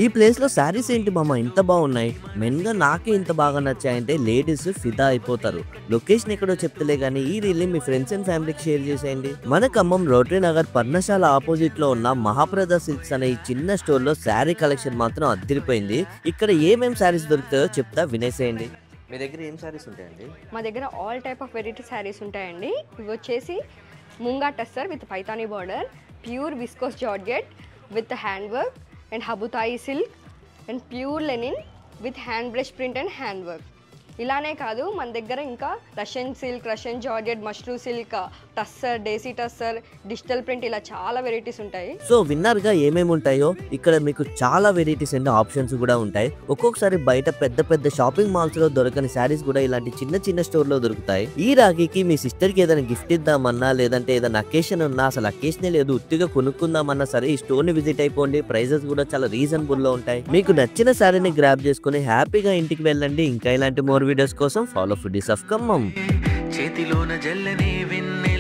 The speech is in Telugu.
ఈ ప్లేస్ లో శారీస్ ఏంటి మామ ఇంత బాగున్నాయి, మెయిన్ గా నాకే ఇంత బాగా నచ్చాయంటే లేడీస్ ఫిదా అయిపోతారు. లొకేషన్ ఎక్కడో చెప్తలే గానీ ఈ రీల్ మీ ఫ్రెండ్స్ అండ్ ఫ్యామిలీకి షేర్ చేసేయండి. మన ఖమ్మం రోటరీ నగర్ పర్ణశాల ఆపోజిట్ లో ఉన్న మహాప్రద సిల్క్స్ అనే ఈ చిన్న స్టోర్ లో శారీ కలెక్షన్ మాత్రం అదిరిపోయింది. ఇక్కడ ఏమేం శారీస్ దొరుకుతాయో చెప్తా వినేసేయండి. మీ దగ్గర ఏం శారీస్ ఉంటాయండి? మా దగ్గర all type of variety saris ఉంటాయండి. ఇవి వచ్చేసి munga tussar with Paithani border, pure viscose georgette with hand work and habutai silk and pure linen with hand brush print and hand work. ఇలానే కాదు మన దగ్గర ఇంకా Russian silk, Russian georgette, mashru silk, tussar, desi tussar, digital print ఇలా చాలా వెరైటీస్ ఉంటాయి. సో విన్నర్గా ఏమేమి ఉంటాయో ఇక్కడ మీకు చాలా వెరైటీస్ అండ్ ఆప్షన్స్ కూడా ఉంటాయి. ఒక్కొక్కసారి బయట పెద్ద పెద్ద షాపింగ్ మాల్స్ లో దొరకని శారీస్ కూడా ఇలాంటి చిన్న చిన్న స్టోర్ లో దొరుకుతాయి. ఈ రాఖీకి మీ సిస్టర్ కి ఏదైనా గిఫ్ట్ ఇద్దామన్నా లేదంటే ఏదైనా అకేషన్ ఉన్నా, అసలు అకేషనే లేదు ఉత్తిగా కొనుక్కుందామన్నా సరే ఈ స్టోర్ ని విజిట్ అయిపోండి. ప్రైజెస్ కూడా చాలా రీజనబుల్ లో ఉంటాయి. మీకు నచ్చిన శారీని గ్రాబ్ చేసుకుని హ్యాపీగా ఇంటికి వెళ్ళండి. ఇంకా ఇలాంటి మోర్ వీడియోస్ కోసం ఫాలో ఫుడీస్ ఆఫ్ ఖమ్మం. చేతిలోన జల్లనే వెన్నే